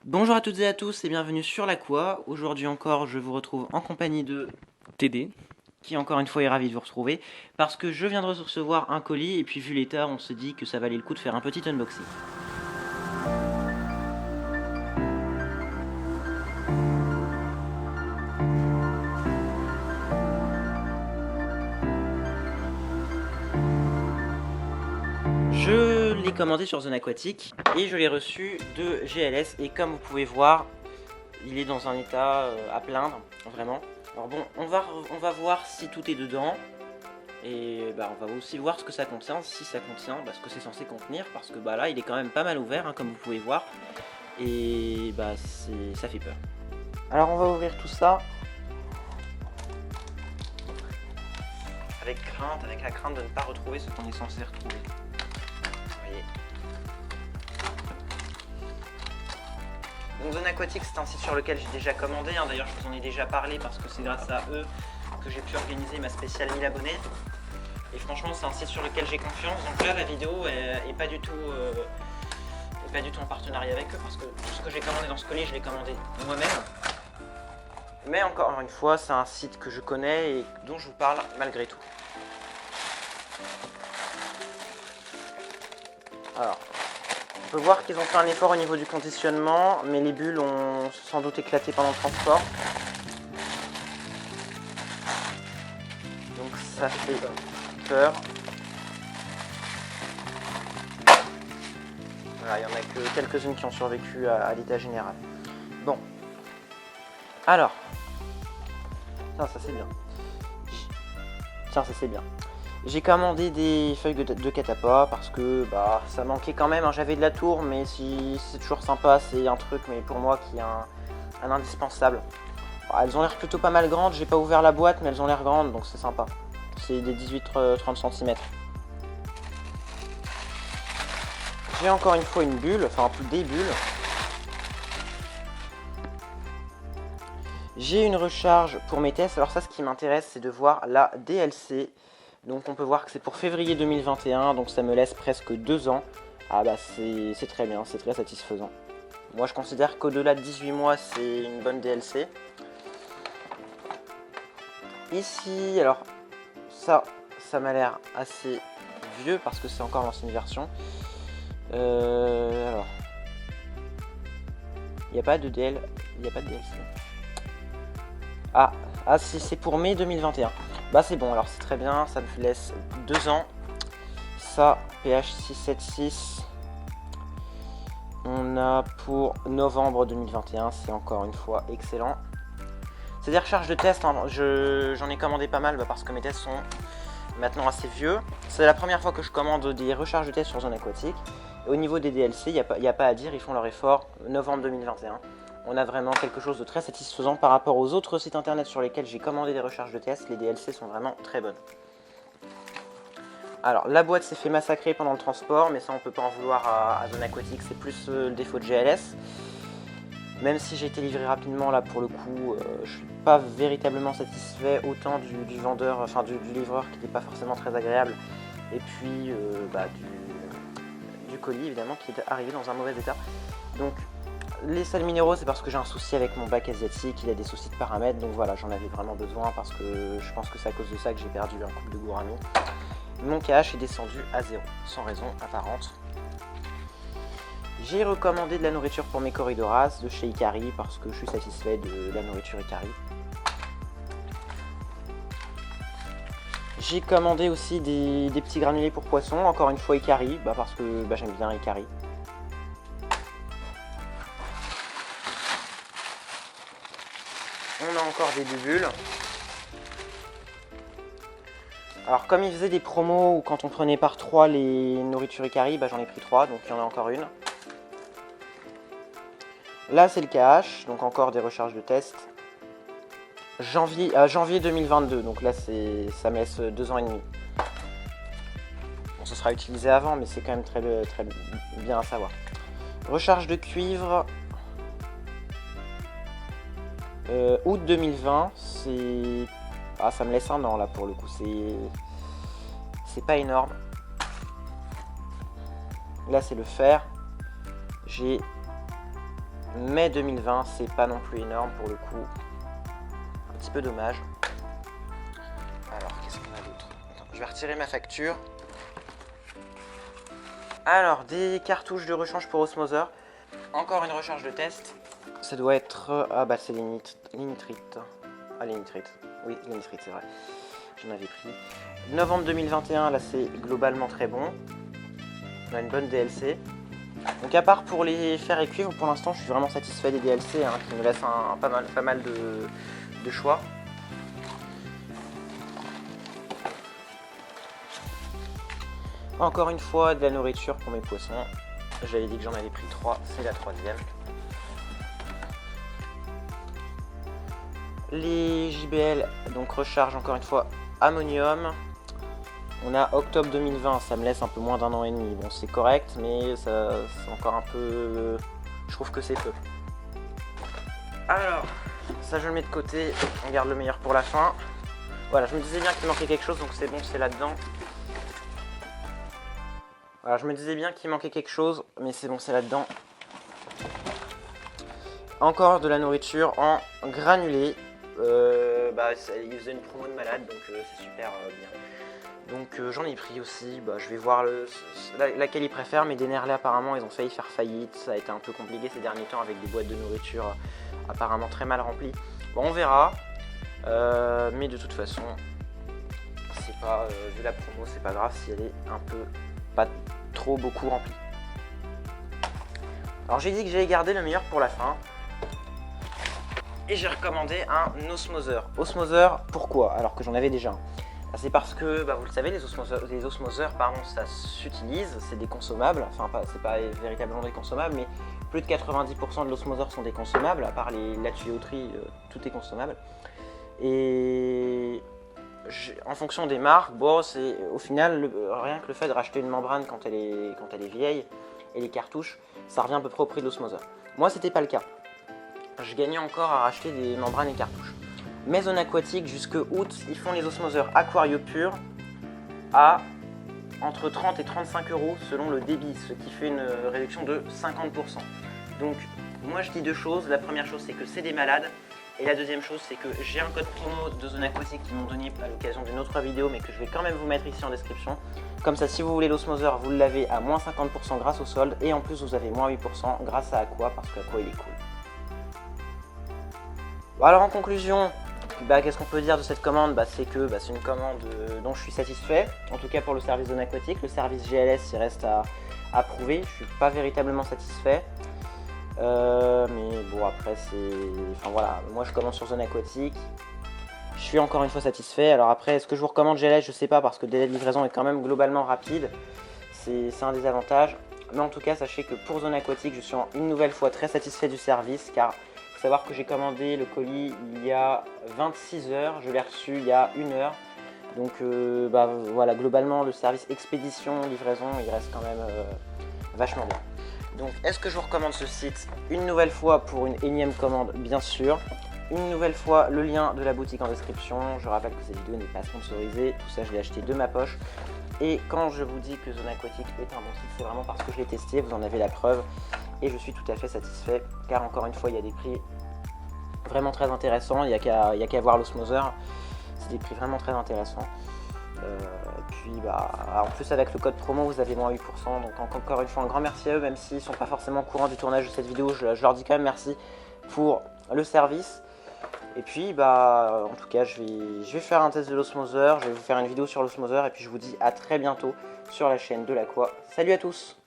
Bonjour à toutes et à tous et bienvenue sur la Quoi. Aujourd'hui encore, je vous retrouve en compagnie de TD. qui encore une fois est ravi de vous retrouver parce que je viens de recevoir un colis et puis vu l'état, on se dit que ça valait le coup de faire un petit unboxing. Je l'ai commandé sur Zone Aquatique et je l'ai reçu de GLS et comme vous pouvez voir, il est dans un état à plaindre, vraiment. Alors bon, on va voir si tout est dedans. Et bah, on va aussi voir ce que ça contient, si ça contient ce que c'est censé contenir, parce que bah, là il est quand même pas mal ouvert, hein, comme vous pouvez voir, et bah, ça fait peur. Alors on va ouvrir tout ça avec la crainte de ne pas retrouver ce qu'on est censé retrouver. Vous voyez. Donc Zone Aquatique, c'est un site sur lequel j'ai déjà commandé, hein. D'ailleurs je vous en ai déjà parlé parce que c'est grâce à eux que j'ai pu organiser ma spéciale 1000 abonnés. Et franchement, c'est un site sur lequel j'ai confiance. Donc là, la vidéo est pas du tout en partenariat avec eux parce que tout ce que j'ai commandé dans ce colis, je l'ai commandé moi-même. Mais encore une fois, c'est un site que je connais et dont je vous parle malgré tout. Alors, on peut voir qu'ils ont fait un effort au niveau du conditionnement, mais les bulles ont sans doute éclaté pendant le transport. Donc ça fait peur. Voilà, il n'y en a que quelques-unes qui ont survécu à l'état général. Bon. Alors. Ça c'est bien. Tiens, ça c'est bien. J'ai commandé des feuilles de catappa parce que bah ça manquait quand même. Hein. J'avais de la tour, mais si c'est toujours sympa, c'est un truc, mais pour moi qui est un indispensable. Bah, elles ont l'air plutôt pas mal grandes. J'ai pas ouvert la boîte, mais elles ont l'air grandes, donc c'est sympa. C'est des 18-30 cm. J'ai encore une fois une bulle, enfin des bulles. J'ai une recharge pour mes tests. Alors ça, ce qui m'intéresse, c'est de voir la DLC. Donc on peut voir que c'est pour février 2021, donc ça me laisse presque 2 ans. Ah bah c'est très bien, c'est très satisfaisant. Moi je considère qu'au-delà de 18 mois, c'est une bonne DLC. Ici, alors ça m'a l'air assez vieux parce que c'est encore l'ancienne version. Alors, il n'y a pas de DLC. Ah, si c'est pour mai 2021. Bah c'est bon, alors c'est très bien, ça me laisse 2 ans. Ça, PH 676. On a pour novembre 2021, c'est encore une fois excellent. C'est des recharges de tests, hein. J'en ai commandé pas mal parce que mes tests sont maintenant assez vieux. C'est la première fois que je commande des recharges de tests sur Zone Aquatique. Et au niveau des DLC, il n'y a pas à dire, ils font leur effort. Novembre 2021. On a vraiment quelque chose de très satisfaisant par rapport aux autres sites internet sur lesquels j'ai commandé des recharges de tests. Les DLC sont vraiment très bonnes. Alors, la boîte s'est fait massacrer pendant le transport, mais ça on peut pas en vouloir à Zone Aquatique, c'est plus le défaut de GLS. Même si j'ai été livré rapidement, là pour le coup, je suis pas véritablement satisfait autant du vendeur, enfin du livreur qui n'était pas forcément très agréable, et puis du colis évidemment qui est arrivé dans un mauvais état. Donc les sels minéraux, c'est parce que j'ai un souci avec mon bac asiatique, il a des soucis de paramètres, donc voilà, j'en avais vraiment besoin parce que je pense que c'est à cause de ça que j'ai perdu un couple de gourami. Mon KH est descendu à 0, sans raison apparente. J'ai recommandé de la nourriture pour mes Corydoras de chez Ikari parce que je suis satisfait de la nourriture Ikari. J'ai commandé aussi des petits granulés pour poissons, encore une fois Ikari, parce que j'aime bien Ikari. On a encore des bubules. Alors comme ils faisaient des promos où quand on prenait par 3 les nourritures Ikari, j'en ai pris 3, donc il y en a encore une. Là c'est le KH, donc encore des recharges de test. Janvier 2022, donc là ça me laisse 2 ans et demi. Bon, ce sera utilisé avant, mais c'est quand même très bien à savoir. Recharge de cuivre. Août 2020, c'est... Ah, ça me laisse 1 an là pour le coup, c'est pas énorme. Là c'est le fer. J'ai mai 2020, c'est pas non plus énorme pour le coup. Un petit peu dommage. Alors, qu'est-ce qu'on a d'autre? Je vais retirer ma facture. Alors, des cartouches de rechange pour Osmoser. Encore une recharge de test. Ça doit être... Ah bah c'est les nitrites. Ah les nitrites. Oui, les nitrites, c'est vrai. J'en avais pris. Novembre 2021, là c'est globalement très bon. On a une bonne DLC. Donc à part pour les fers et cuivres, pour l'instant je suis vraiment satisfait des DLC, hein, qui me laissent pas mal de choix. Encore une fois, de la nourriture pour mes poissons. J'avais dit que j'en avais pris 3, c'est la 3e. Les JBL, donc recharge encore une fois ammonium. On a octobre 2020, ça me laisse un peu moins d'1 an et demi. Bon, c'est correct, mais ça c'est encore un peu... Je trouve que c'est peu. Alors, ça je le mets de côté, on garde le meilleur pour la fin. Voilà, je me disais bien qu'il manquait quelque chose, donc c'est bon, c'est là-dedans. Voilà, je me disais bien qu'il manquait quelque chose, mais c'est bon, c'est là-dedans. Encore de la nourriture en granulé. Il faisait une promo de malade, donc c'est super bien. Donc j'en ai pris aussi, je vais voir laquelle ils préfèrent, mais des Nerlé apparemment ils ont failli faire faillite, ça a été un peu compliqué ces derniers temps avec des boîtes de nourriture apparemment très mal remplies. Bon, on verra, mais de toute façon, c'est pas, vu la promo, c'est pas grave si elle est un peu, pas trop beaucoup remplie. Alors j'ai dit que j'allais garder le meilleur pour la fin. Et j'ai recommandé un Osmoser. Osmoser, pourquoi? Alors que j'en avais déjà un. C'est parce que, vous le savez, les osmoseurs, ça s'utilise, c'est des consommables. Enfin, c'est pas véritablement des consommables, mais plus de 90% de l'osmoseur sont des consommables. À part la tuyauterie, tout est consommable. Et en fonction des marques, c'est au final, rien que le fait de racheter une membrane quand elle est vieille, et les cartouches, ça revient à peu près au prix de l'osmoseur. Moi, c'était pas le cas. Je gagnais encore à racheter des membranes et cartouches. Mais Zone Aquatique, jusque août, ils font les osmoseurs Aquario Pur à entre 30 et 35 € selon le débit, ce qui fait une réduction de 50%. Donc, moi je dis deux choses. La première chose, c'est que c'est des malades. Et la deuxième chose, c'est que j'ai un code promo de Zone Aquatique qu'ils m'ont donné à l'occasion d'une autre vidéo, mais que je vais quand même vous mettre ici en description. Comme ça, si vous voulez l'osmoseur, vous l'avez à moins 50% grâce au solde. Et en plus, vous avez moins 8% grâce à Aqua, parce qu'Aqua, il est cool. Bon, alors en conclusion, qu'est-ce qu'on peut dire de cette commande? C'est que c'est une commande dont je suis satisfait, en tout cas pour le service Zone Aquatique. Le service GLS, il reste à prouver, je suis pas véritablement satisfait. Mais bon, après enfin voilà, moi je commande sur Zone Aquatique, je suis encore une fois satisfait. Alors après, est-ce que je vous recommande GLS? Je sais pas, parce que le délai de livraison est quand même globalement rapide, c'est un des avantages. Mais en tout cas, sachez que pour Zone Aquatique, je suis une nouvelle fois très satisfait du service, car il faut savoir que j'ai commandé le colis il y a 26 heures, je l'ai reçu il y a 1 heure. Donc voilà, globalement le service expédition, livraison, il reste quand même vachement bien. Donc est-ce que je vous recommande ce site une nouvelle fois pour une énième commande? Bien sûr. Une nouvelle fois, le lien de la boutique en description. Je rappelle que cette vidéo n'est pas sponsorisée, tout ça je l'ai acheté de ma poche. Et quand je vous dis que Zone Aquatique est un bon site, c'est vraiment parce que je l'ai testé, vous en avez la preuve. Et je suis tout à fait satisfait, car encore une fois, il y a des prix vraiment très intéressants. Il n'y a qu'à voir l'osmoseur, c'est des prix vraiment très intéressants. Puis en plus avec le code promo, vous avez moins 8%. Donc encore une fois, un grand merci à eux, même s'ils ne sont pas forcément au courant du tournage de cette vidéo. Je leur dis quand même merci pour le service. Et puis en tout cas, je vais faire un test de l'osmoseur, je vais vous faire une vidéo sur l'osmoseur, et puis je vous dis à très bientôt sur la chaîne de l'Aqua. Salut à tous!